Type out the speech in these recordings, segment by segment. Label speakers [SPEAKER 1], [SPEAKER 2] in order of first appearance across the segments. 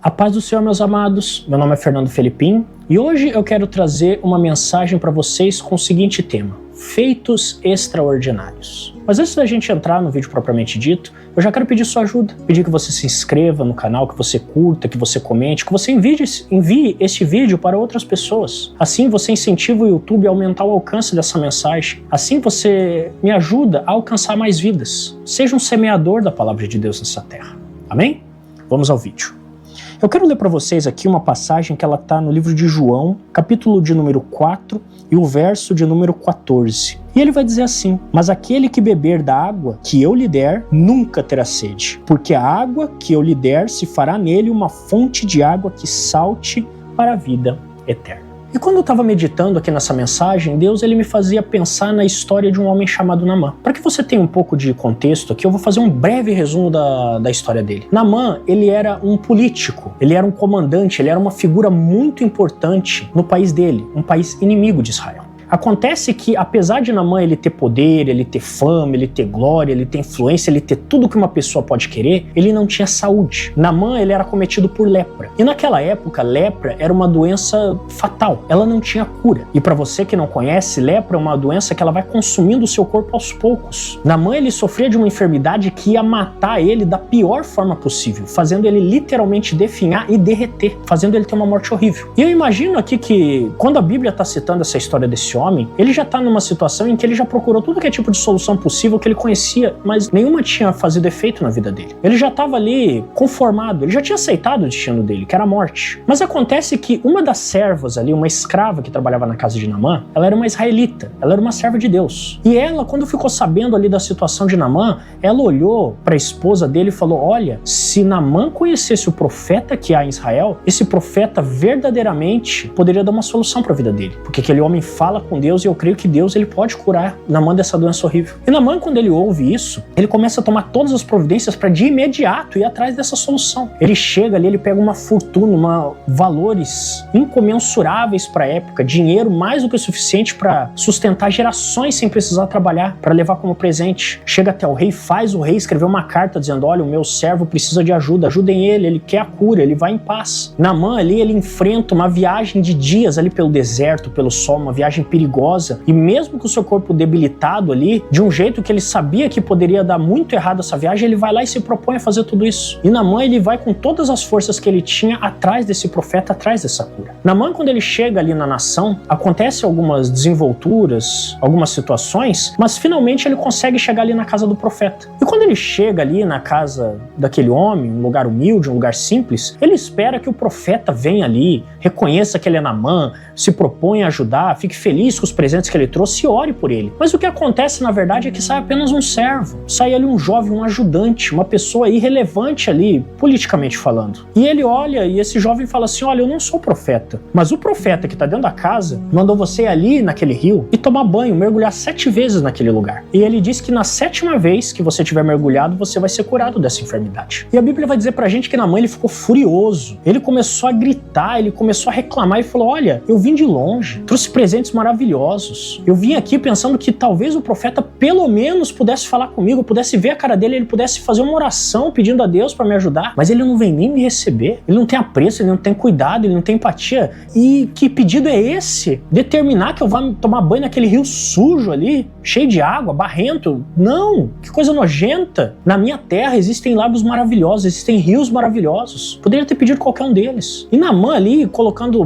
[SPEAKER 1] A paz do Senhor, meus amados. Meu nome é Fernando Felipim e hoje eu quero trazer uma mensagem para vocês com o seguinte tema: feitos extraordinários. Mas antes da gente entrar no vídeo propriamente dito, eu já quero pedir sua ajuda. Pedir que você se inscreva no canal, que você curta, que você comente, que você envie este vídeo para outras pessoas. Assim você incentiva o YouTube a aumentar o alcance dessa mensagem. Assim você me ajuda a alcançar mais vidas. Seja um semeador da palavra de Deus nessa terra. Amém? Vamos ao vídeo. Eu quero ler para vocês aqui uma passagem que ela está no livro de João, capítulo de número 4 e o verso de número 14. E ele vai dizer assim: mas aquele que beber da água que eu lhe der, nunca terá sede, porque a água que eu lhe der se fará nele uma fonte de água que salte para a vida eterna. E quando eu estava meditando aqui nessa mensagem, Deus ele me fazia pensar na história de um homem chamado Naamã. Para que você tenha um pouco de contexto aqui, eu vou fazer um breve resumo da história dele. Naamã, ele era um político, ele era um comandante, ele era uma figura muito importante no país dele, um país inimigo de Israel. Acontece que, apesar de Naamã ele ter poder, ele ter fama, ele ter glória, ele ter influência, ele ter tudo que uma pessoa pode querer, ele não tinha saúde. Naamã ele era cometido por lepra. E naquela época, lepra era uma doença fatal. Ela não tinha cura. E para você que não conhece, lepra é uma doença que ela vai consumindo o seu corpo aos poucos. Naamã ele sofria de uma enfermidade que ia matar ele da pior forma possível, fazendo ele literalmente definhar e derreter, fazendo ele ter uma morte horrível. E eu imagino aqui que, quando a Bíblia está citando essa história desse homem, ele já está numa situação em que ele já procurou tudo que é tipo de solução possível que ele conhecia, mas nenhuma tinha fazido efeito na vida dele. Ele já estava ali conformado, ele já tinha aceitado o destino dele, que era a morte. Mas acontece que uma das servas ali, uma escrava que trabalhava na casa de Naamã, ela era uma israelita, ela era uma serva de Deus. E ela, quando ficou sabendo ali da situação de Naamã, ela olhou para a esposa dele e falou: olha, se Naamã conhecesse o profeta que há em Israel, esse profeta verdadeiramente poderia dar uma solução para a vida dele, porque aquele homem fala com Deus e eu creio que Deus ele pode curar Naamã dessa doença horrível. E Naamã, quando ele ouve isso, ele começa a tomar todas as providências para de imediato ir atrás dessa solução. Ele chega ali, ele pega uma fortuna, valores incomensuráveis para a época, dinheiro mais do que o suficiente para sustentar gerações sem precisar trabalhar, para levar como presente. Chega até o rei, faz o rei escrever uma carta dizendo: olha, o meu servo precisa de ajuda, ajudem ele quer a cura, ele vai em paz. Naamã ali, ele enfrenta uma viagem de dias ali pelo deserto, pelo sol, uma viagem perigosa, e mesmo com o seu corpo debilitado ali, de um jeito que ele sabia que poderia dar muito errado essa viagem, ele vai lá e se propõe a fazer tudo isso. E Naamã, ele vai com todas as forças que ele tinha atrás desse profeta, atrás dessa cura. Naamã, quando ele chega ali na nação, acontece algumas desenvolturas, algumas situações, mas finalmente ele consegue chegar ali na casa do profeta. E quando ele chega ali na casa daquele homem, um lugar humilde, um lugar simples, ele espera que o profeta venha ali, reconheça que ele é Naamã, se propõe a ajudar, fique feliz com os presentes que ele trouxe e ore por ele. Mas o que acontece, na verdade, é que sai apenas um servo. Sai ali um jovem, um ajudante, uma pessoa irrelevante ali, politicamente falando. E ele olha e esse jovem fala assim: olha, eu não sou profeta, mas o profeta que está dentro da casa mandou você ir ali naquele rio e tomar banho, mergulhar 7 vezes naquele lugar. E ele diz que na 7ª vez que você tiver mergulhado, você vai ser curado dessa enfermidade. E a Bíblia vai dizer pra gente que Naamã ele ficou furioso. Ele começou a gritar, ele começou a reclamar e falou: olha, eu vim de longe, trouxe presentes maravilhosos. Eu vim aqui pensando que talvez o profeta pelo menos pudesse falar comigo, eu pudesse ver a cara dele, ele pudesse fazer uma oração pedindo a Deus para me ajudar. Mas ele não vem nem me receber, ele não tem apreço, ele não tem cuidado, ele não tem empatia. E que pedido é esse? Determinar que eu vá tomar banho naquele rio sujo ali, cheio de água, barrento? Não! Que coisa nojenta! Na minha terra existem lagos maravilhosos, existem rios maravilhosos. Poderia ter pedido qualquer um deles. E Naamã ali,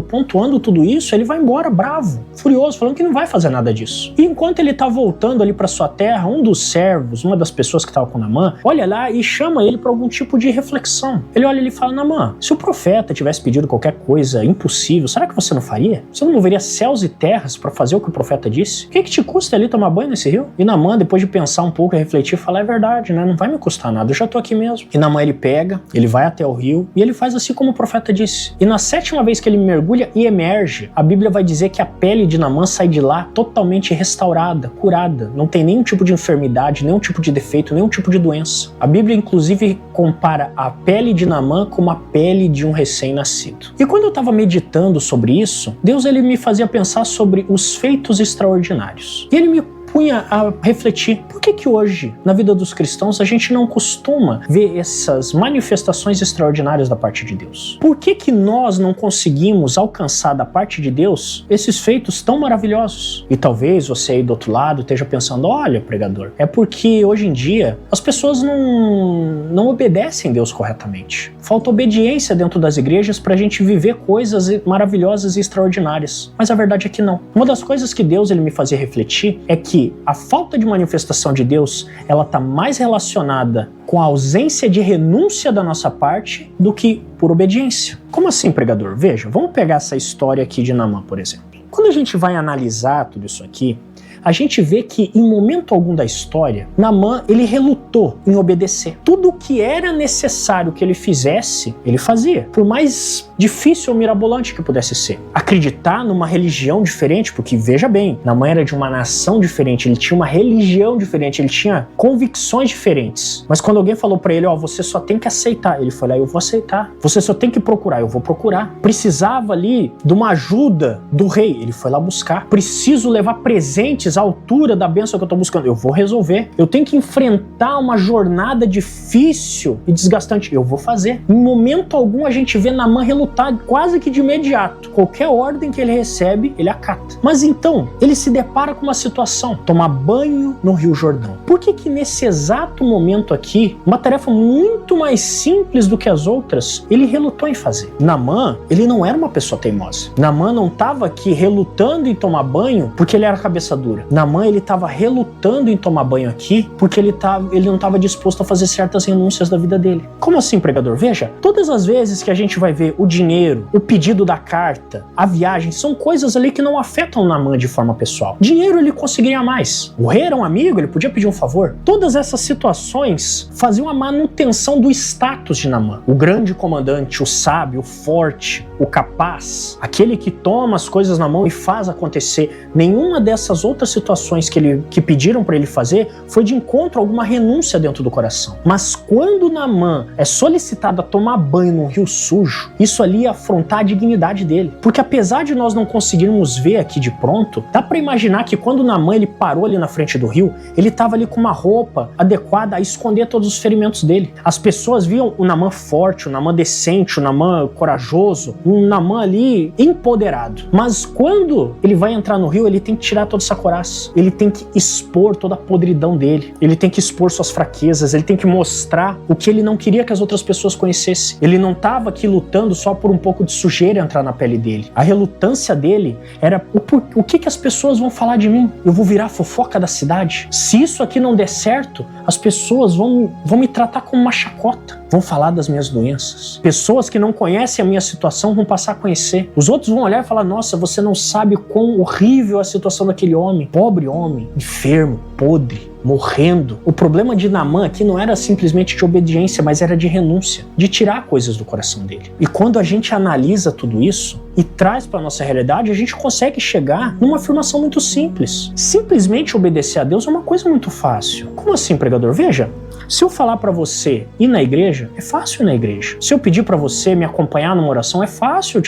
[SPEAKER 1] pontuando tudo isso, ele vai embora bravo, furioso, falando que não vai fazer nada disso. E enquanto ele tá voltando ali para sua terra, um dos servos, uma das pessoas que estava com Naamã, olha lá e chama ele para algum tipo de reflexão. Ele olha e fala: Naamã, se o profeta tivesse pedido qualquer coisa impossível, será que você não faria? Você não moveria céus e terras para fazer o que o profeta disse? O que te custa ali tomar banho nesse rio? E Naamã, depois de pensar um pouco e refletir, fala: é verdade, né? Não vai me custar nada, eu já tô aqui mesmo. E Naamã, ele pega, ele vai até o rio e ele faz assim como o profeta disse. E na 7ª vez que ele mergulha e emerge, a Bíblia vai dizer que a pele de Naamã sai de lá totalmente restaurada, curada. Não tem nenhum tipo de enfermidade, nenhum tipo de defeito, nenhum tipo de doença. A Bíblia, inclusive, compara a pele de Naamã com a pele de um recém-nascido. E quando eu estava meditando sobre isso, Deus ele me fazia pensar sobre os feitos extraordinários. E ele me propunha a refletir, por que hoje, na vida dos cristãos, a gente não costuma ver essas manifestações extraordinárias da parte de Deus? Por que nós não conseguimos alcançar da parte de Deus esses feitos tão maravilhosos? E talvez você aí do outro lado esteja pensando, olha, pregador, é porque hoje em dia as pessoas não obedecem Deus corretamente. Falta obediência dentro das igrejas para a gente viver coisas maravilhosas e extraordinárias. Mas a verdade é que não. Uma das coisas que Deus ele me fazia refletir é que a falta de manifestação de Deus, ela está mais relacionada com a ausência de renúncia da nossa parte do que por obediência. Como assim, pregador? Veja, vamos pegar essa história aqui de Naamã, por exemplo. Quando a gente vai analisar tudo isso aqui, a gente vê que em momento algum da história, Naamã, ele relutou em obedecer. Tudo o que era necessário que ele fizesse, ele fazia. Por mais difícil ou mirabolante que pudesse ser. Acreditar numa religião diferente, porque veja bem, Naamã era de uma nação diferente, ele tinha uma religião diferente, ele tinha convicções diferentes. Mas quando alguém falou pra ele, você só tem que aceitar, ele foi lá, eu vou aceitar. Você só tem que procurar, eu vou procurar. Precisava ali de uma ajuda do rei, ele foi lá buscar. Preciso levar presentes à altura da bênção que eu tô buscando, eu vou resolver. Eu tenho que enfrentar uma jornada difícil e desgastante, eu vou fazer. Em momento algum a gente vê Naamã relutar quase que de imediato. Qualquer ordem que ele recebe, ele acata. Mas então, ele se depara com uma situação, tomar banho no Rio Jordão. Por que nesse exato momento aqui, uma tarefa muito mais simples do que as outras, ele relutou em fazer? Naamã, ele não era uma pessoa teimosa. Naamã não estava aqui relutando em tomar banho porque ele era cabeça dura. Naamã, ele estava relutando em tomar banho aqui porque ele não estava disposto a fazer certas renúncias da vida dele. Como assim, pregador? Veja, todas as vezes que a gente vai ver o dinheiro, o pedido da carta, a viagem, são coisas ali que não afetam Naamã de forma pessoal. Dinheiro ele conseguiria mais. O rei era um amigo, ele podia pedir um favor. Todas essas situações faziam a manutenção do status de Naamã. O grande comandante, o sábio, o forte, o capaz, aquele que toma as coisas na mão e faz acontecer. Nenhuma dessas outras situações que pediram para ele fazer foi de encontro a alguma renúncia dentro do coração. Mas quando Naamã é solicitado a tomar banho num rio sujo, isso ali ia afrontar a dignidade dele. Porque apesar de nós não conseguirmos ver aqui de pronto, dá para imaginar que quando Naamã ele parou ali na frente do rio, ele estava ali com uma roupa adequada a esconder todos os ferimentos dele. As pessoas viam o Naamã forte, o Naamã decente, o Naamã corajoso, um Naamã ali empoderado. Mas quando ele vai entrar no rio, ele tem que tirar toda essa coraça. Ele tem que expor toda a podridão dele. Ele tem que expor suas fraquezas. Ele tem que mostrar o que ele não queria que as outras pessoas conhecessem. Ele não estava aqui lutando só por um pouco de sujeira entrar na pele dele. A relutância dele era o que as pessoas vão falar de mim? Eu vou virar fofoca da cidade? Se isso aqui não der certo, as pessoas vão me tratar como uma chacota. Vão falar das minhas doenças. Pessoas que não conhecem a minha situação vão passar a conhecer. Os outros vão olhar e falar, nossa, você não sabe quão horrível é a situação daquele homem. Pobre homem, enfermo, podre, morrendo. O problema de Naamã aqui não era simplesmente de obediência, mas era de renúncia, de tirar coisas do coração dele. E quando a gente analisa tudo isso e traz para a nossa realidade, a gente consegue chegar numa afirmação muito simples. Simplesmente obedecer a Deus é uma coisa muito fácil. Como assim, pregador? Veja, se eu falar para você ir na igreja, é fácil ir na igreja. Se eu pedir para você me acompanhar numa oração, é fácil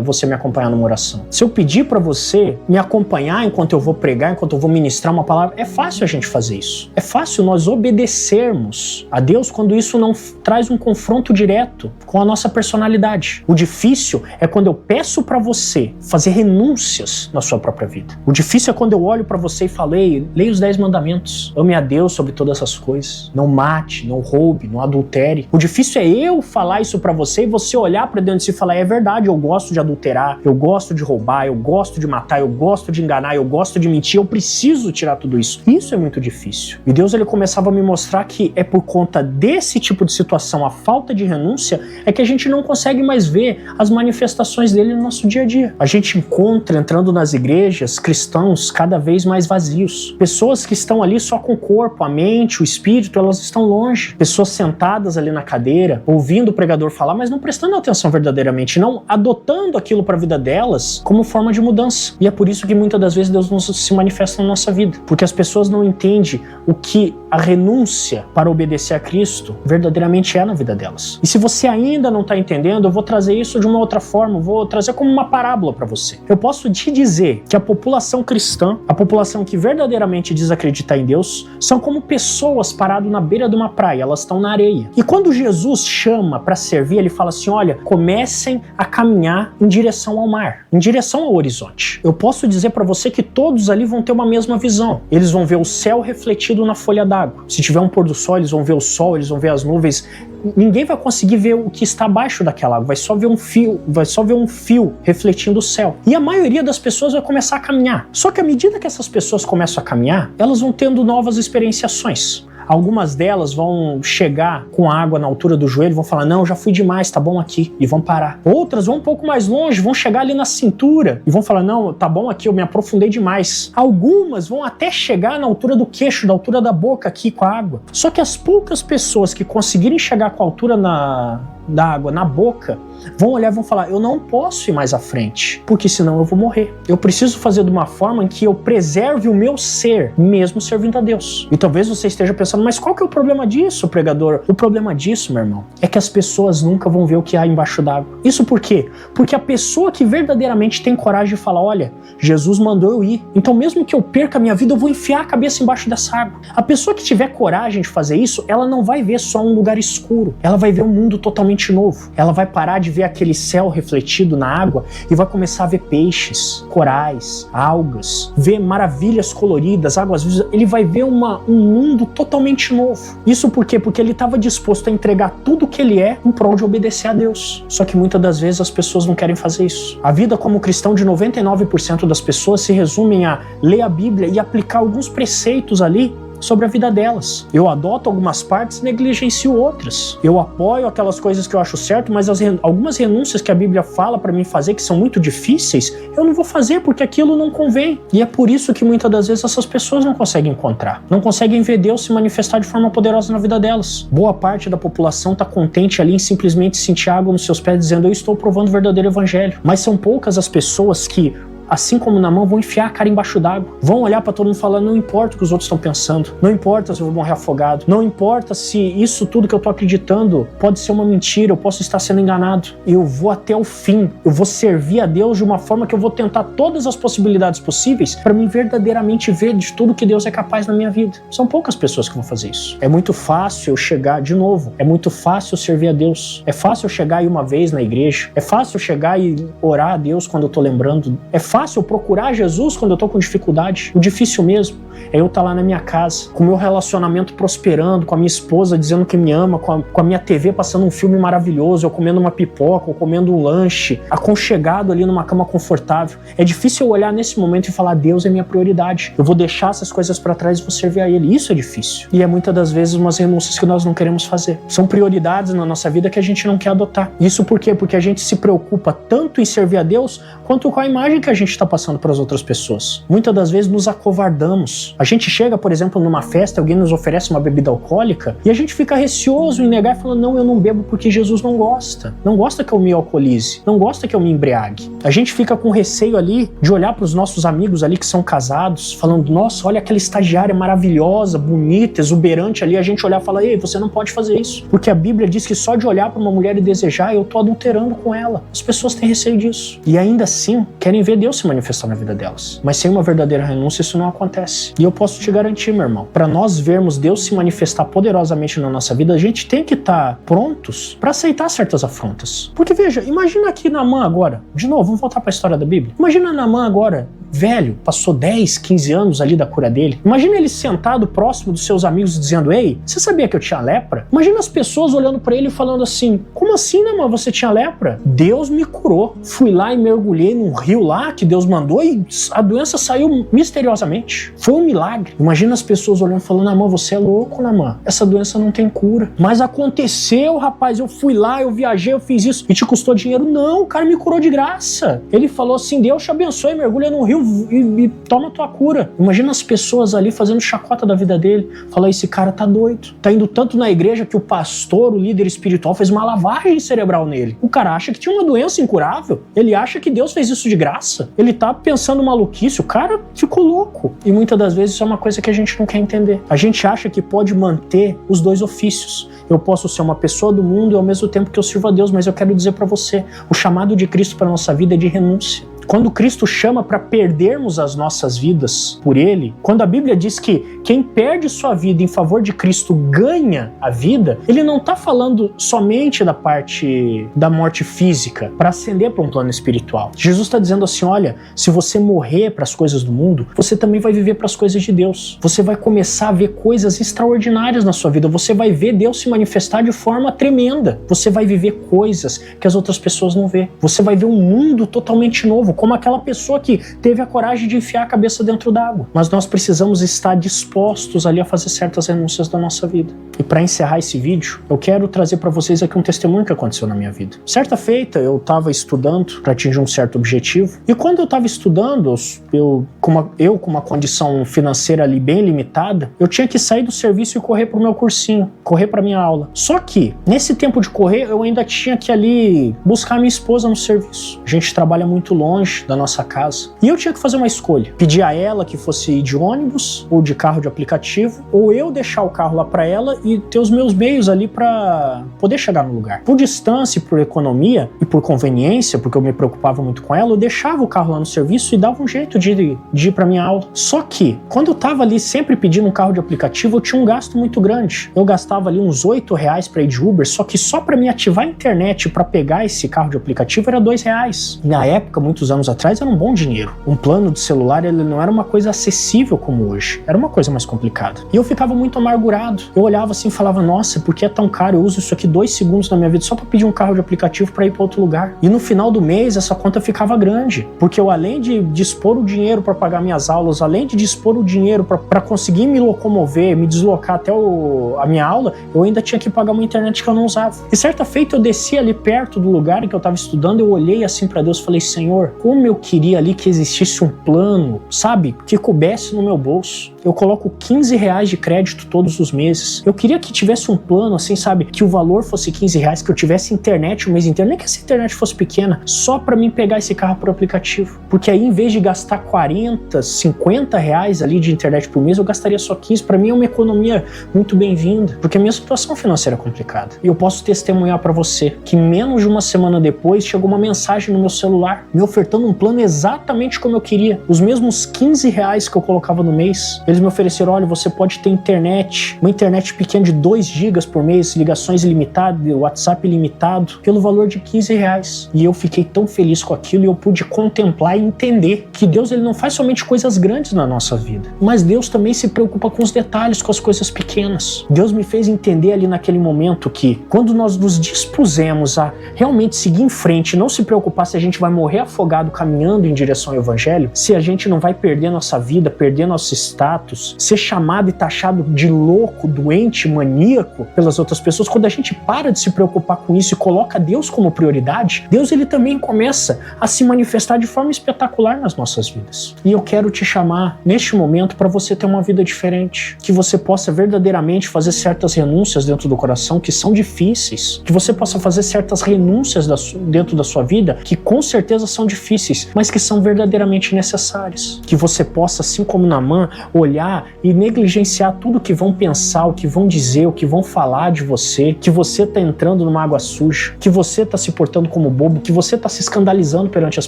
[SPEAKER 1] você me acompanhar numa oração. Se eu pedir para você me acompanhar enquanto eu vou pregar, enquanto eu vou ministrar uma palavra, é fácil a gente fazer isso. É fácil nós obedecermos a Deus quando isso não traz um confronto direto com a nossa personalidade. O difícil é quando eu peço para você fazer renúncias na sua própria vida. O difícil é quando eu olho para você e falo, leia os 10 mandamentos. Ame a Deus sobre todas essas coisas. Não mate, não roube, não adultere. O difícil é eu falar isso pra você e você olhar pra dentro de si e falar, é verdade, eu gosto de adulterar, eu gosto de roubar, eu gosto de matar, eu gosto de enganar, eu gosto de mentir, eu preciso tirar tudo isso. Isso é muito difícil. E Deus ele começava a me mostrar que é por conta desse tipo de situação, a falta de renúncia, é que a gente não consegue mais ver as manifestações dele no nosso dia a dia. A gente encontra, entrando nas igrejas, cristãos cada vez mais vazios. Pessoas que estão ali só com o corpo, a mente, o espírito, elas estão longe. Pessoas sentadas ali na cadeira, ouvindo o pregador falar, mas não prestando atenção verdadeiramente, não adotando aquilo para a vida delas como forma de mudança. E é por isso que muitas das vezes Deus não se manifesta na nossa vida, porque as pessoas não entendem o que a renúncia para obedecer a Cristo verdadeiramente é na vida delas. E se você ainda não está entendendo, eu vou trazer isso de uma outra forma, eu vou trazer como uma parábola para você. Eu posso te dizer que a população cristã, a população que verdadeiramente diz acreditar em Deus, são como pessoas paradas na beira de uma praia, elas estão na areia. E quando Jesus chama para servir, ele fala assim, olha, comecem a caminhar em direção ao mar, em direção ao horizonte. Eu posso dizer para você que todos ali vão ter uma mesma visão. Eles vão ver o céu refletido na folha d'água. Se tiver um pôr do sol, eles vão ver o sol, eles vão ver as nuvens. Ninguém vai conseguir ver o que está abaixo daquela água, vai só ver um fio refletindo o céu. E a maioria das pessoas vai começar a caminhar. Só que à medida que essas pessoas começam a caminhar, elas vão tendo novas experienciações. Algumas delas vão chegar com a água na altura do joelho, vão falar, não, já fui demais, tá bom aqui, e vão parar. Outras vão um pouco mais longe, vão chegar ali na cintura e vão falar, não, tá bom aqui, eu me aprofundei demais. Algumas vão até chegar na altura do queixo, na altura da boca aqui com a água. Só que as poucas pessoas que conseguirem chegar com a altura da água na boca, vão olhar e vão falar, eu não posso ir mais à frente, porque senão eu vou morrer. Eu preciso fazer de uma forma em que eu preserve o meu ser, mesmo servindo a Deus. E talvez você esteja pensando, mas qual que é o problema disso, pregador? O problema disso, meu irmão, é que as pessoas nunca vão ver o que há embaixo d'água. Isso por quê? Porque a pessoa que verdadeiramente tem coragem de falar, olha, Jesus mandou eu ir, então mesmo que eu perca a minha vida, eu vou enfiar a cabeça embaixo dessa água. A pessoa que tiver coragem de fazer isso, ela não vai ver só um lugar escuro, ela vai ver um mundo totalmente novo. Ela vai parar de ver aquele céu refletido na água e vai começar a ver peixes, corais, algas, ver maravilhas coloridas, águas vivas. Ele vai ver um mundo totalmente novo. Isso por quê? Porque ele estava disposto a entregar tudo o que ele é em prol de obedecer a Deus. Só que muitas das vezes as pessoas não querem fazer isso. A vida como cristão de 99% das pessoas se resume a ler a Bíblia e aplicar alguns preceitos ali sobre a vida delas. Eu adoto algumas partes e negligencio outras. Eu apoio aquelas coisas que eu acho certo, mas algumas renúncias que a Bíblia fala para mim fazer, que são muito difíceis, eu não vou fazer porque aquilo não convém. E é por isso que muitas das vezes essas pessoas não conseguem encontrar, não conseguem ver Deus se manifestar de forma poderosa na vida delas. Boa parte da população está contente ali em simplesmente sentir água nos seus pés dizendo, eu estou provando o verdadeiro evangelho. Mas são poucas as pessoas que, assim como Naamã, vão enfiar a cara embaixo d'água. Vão olhar para todo mundo e falar, não importa o que os outros estão pensando, não importa se eu vou morrer afogado, não importa se isso tudo que eu tô acreditando pode ser uma mentira, eu posso estar sendo enganado. Eu vou até o fim, eu vou servir a Deus de uma forma que eu vou tentar todas as possibilidades possíveis para mim verdadeiramente ver de tudo que Deus é capaz na minha vida. São poucas pessoas que vão fazer isso. É muito fácil eu chegar, de novo, é muito fácil eu servir a Deus. É fácil eu chegar aí uma vez na igreja, é fácil eu chegar e orar a Deus quando eu tô lembrando, é fácil eu procurar Jesus quando eu tô com dificuldade. O difícil mesmo é eu estar lá na minha casa, com o meu relacionamento prosperando, com a minha esposa dizendo que me ama, com a minha TV passando um filme maravilhoso, eu comendo uma pipoca, ou comendo um lanche, aconchegado ali numa cama confortável. É difícil eu olhar nesse momento e falar, Deus é minha prioridade. Eu vou deixar essas coisas para trás e vou servir a Ele. Isso é difícil. E é muitas das vezes umas renúncias que nós não queremos fazer. São prioridades na nossa vida que a gente não quer adotar. Isso por quê? Porque a gente se preocupa tanto em servir a Deus, quanto com a imagem que a gente está passando para as outras pessoas. Muitas das vezes nos acovardamos. A gente chega, por exemplo, numa festa, alguém nos oferece uma bebida alcoólica e a gente fica receoso em negar e falando, não, eu não bebo porque Jesus não gosta. Não gosta que eu me alcoolize. Não gosta que eu me embriague. A gente fica com receio ali de olhar para os nossos amigos ali que são casados, falando, nossa, olha aquela estagiária maravilhosa, bonita, exuberante ali. A gente olhar e falar, ei, você não pode fazer isso. Porque a Bíblia diz que só de olhar para uma mulher e desejar, eu tô adulterando com ela. As pessoas têm receio disso. E ainda assim, querem ver Deus se manifestar na vida delas. Mas sem uma verdadeira renúncia, isso não acontece. E eu posso te garantir, meu irmão, para nós vermos Deus se manifestar poderosamente na nossa vida, a gente tem que estar prontos para aceitar certas afrontas. Porque veja, imagina aqui Naamã agora, de novo, vamos voltar para a história da Bíblia. Imagina Naamã agora, velho, passou 10, 15 anos ali da cura dele. Imagina ele sentado próximo dos seus amigos dizendo, ei, você sabia que eu tinha lepra? Imagina as pessoas olhando para ele e falando assim, como assim, Naamã, você tinha lepra? Deus me curou. Fui lá e mergulhei num rio lá que Deus mandou e a doença saiu misteriosamente. Foi um milagre. Imagina as pessoas olhando e falando, Naamã, você é louco, Naamã. Essa doença não tem cura. Mas aconteceu, rapaz, eu fui lá, eu viajei, eu fiz isso e te custou dinheiro. Não, o cara me curou de graça. Ele falou assim, Deus te abençoe, mergulha num rio, e toma tua cura. Imagina as pessoas ali fazendo chacota da vida dele. Fala, esse cara tá doido. Tá indo tanto na igreja que o pastor, o líder espiritual, fez uma lavagem cerebral nele. O cara acha que tinha uma doença incurável. Ele acha que Deus fez isso de graça. Ele tá pensando maluquice. O cara ficou louco. E muitas das vezes isso é uma coisa que a gente não quer entender. A gente acha que pode manter os dois ofícios. Eu posso ser uma pessoa do mundo e ao mesmo tempo que eu sirvo a Deus, mas eu quero dizer para você, o chamado de Cristo para nossa vida é de renúncia. Quando Cristo chama para perdermos as nossas vidas por Ele, quando a Bíblia diz que quem perde sua vida em favor de Cristo ganha a vida, Ele não está falando somente da parte da morte física, para ascender para um plano espiritual. Jesus está dizendo assim, olha, se você morrer para as coisas do mundo, você também vai viver para as coisas de Deus. Você vai começar a ver coisas extraordinárias na sua vida, você vai ver Deus se manifestar de forma tremenda. Você vai viver coisas que as outras pessoas não vê. Você vai ver um mundo totalmente novo, como aquela pessoa que teve a coragem de enfiar a cabeça dentro d'água. Mas nós precisamos estar dispostos ali a fazer certas renúncias da nossa vida. E para encerrar esse vídeo, eu quero trazer para vocês aqui um testemunho que aconteceu na minha vida. Certa feita, eu estava estudando para atingir um certo objetivo. E quando eu estava estudando, eu com uma condição financeira ali bem limitada, eu tinha que sair do serviço e correr para o meu cursinho, correr para minha aula. Só que, nesse tempo de correr, eu ainda tinha que ali buscar minha esposa no serviço. A gente trabalha muito longe da nossa casa. E eu tinha que fazer uma escolha. Pedir a ela que fosse ir de ônibus ou de carro de aplicativo, ou eu deixar o carro lá para ela e ter os meus meios ali para poder chegar no lugar. Por distância, por economia e por conveniência, porque eu me preocupava muito com ela, eu deixava o carro lá no serviço e dava um jeito de ir para minha aula. Só que, quando eu tava ali sempre pedindo um carro de aplicativo, eu tinha um gasto muito grande. Eu gastava ali uns R$8 para ir de Uber, só que só para me ativar a internet para pegar esse carro de aplicativo era R$2. Na época, muitos anos atrás, era um bom dinheiro. Um plano de celular, ele não era uma coisa acessível como hoje. Era uma coisa mais complicada. E eu ficava muito amargurado. Eu olhava assim e falava, nossa, por que é tão caro? Eu uso isso aqui 2 segundos na minha vida só para pedir um carro de aplicativo para ir para outro lugar. E no final do mês, essa conta ficava grande. Porque eu, além de dispor o dinheiro para pagar minhas aulas, além de dispor o dinheiro para conseguir me locomover, me deslocar até a minha aula, eu ainda tinha que pagar uma internet que eu não usava. E certa feita, eu desci ali perto do lugar em que eu estava estudando, eu olhei assim para Deus e falei, Senhor, como eu queria ali que existisse um plano, sabe, que coubesse no meu bolso. Eu coloco R$15 de crédito todos os meses. Eu queria que tivesse um plano, assim, sabe, que o valor fosse R$15, que eu tivesse internet o mês inteiro, nem que essa internet fosse pequena, só para mim pegar esse carro por aplicativo. Porque aí, em vez de gastar R$40, R$50 ali de internet por mês, eu gastaria só 15. Para mim é uma economia muito bem-vinda, porque a minha situação financeira é complicada. E eu posso testemunhar para você que menos de uma semana depois chegou uma mensagem no meu celular, me ofertando um plano exatamente como eu queria. Os mesmos R$15 que eu colocava no mês, eles me ofereceram, olha, você pode ter internet, uma internet pequena de 2 GB por mês, ligações ilimitadas, WhatsApp ilimitado, pelo valor de R$15. E eu fiquei tão feliz com aquilo e eu pude contemplar e entender que Deus, ele não faz somente coisas grandes na nossa vida, mas Deus também se preocupa com os detalhes, com as coisas pequenas. Deus me fez entender ali naquele momento que quando nós nos dispusemos a realmente seguir em frente, não se preocupar se a gente vai morrer afogado caminhando em direção ao Evangelho, se a gente não vai perder nossa vida, perder nosso status, ser chamado e taxado de louco, doente, maníaco pelas outras pessoas, quando a gente para de se preocupar com isso e coloca Deus como prioridade, Deus, ele também começa a se manifestar de forma espetacular nas nossas vidas. E eu quero te chamar neste momento para você ter uma vida diferente, que você possa verdadeiramente fazer certas renúncias dentro do coração que são difíceis, que você possa fazer certas renúncias dentro da sua vida que com certeza são difíceis, mas que são verdadeiramente necessárias, que você possa, assim como Naamã, olhar e negligenciar tudo que vão pensar, o que vão dizer, o que vão falar de você, que você está entrando numa água suja, que você está se portando como bobo, que você está se escandalizando perante as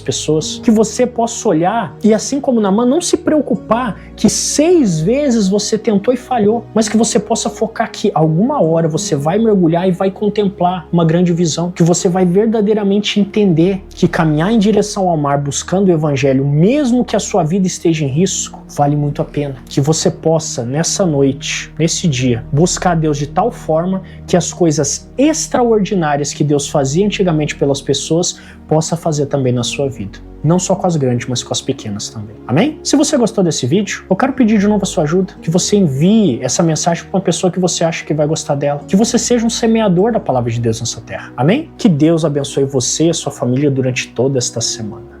[SPEAKER 1] pessoas, que você possa olhar e, assim como Naamã, não se preocupar que 6 vezes você tentou e falhou, mas que você possa focar que alguma hora você vai mergulhar e vai contemplar uma grande visão, que você vai verdadeiramente entender que caminhar em direção ao mar buscando o Evangelho, mesmo que a sua vida esteja em risco, vale muito a pena. Que você possa, nessa noite, nesse dia, buscar Deus de tal forma que as coisas extraordinárias que Deus fazia antigamente pelas pessoas, possa fazer também na sua vida. Não só com as grandes, mas com as pequenas também. Amém? Se você gostou desse vídeo, eu quero pedir de novo a sua ajuda, que você envie essa mensagem para uma pessoa que você acha que vai gostar dela, que você seja um semeador da palavra de Deus nessa terra. Amém? Que Deus abençoe você e a sua família durante toda esta semana.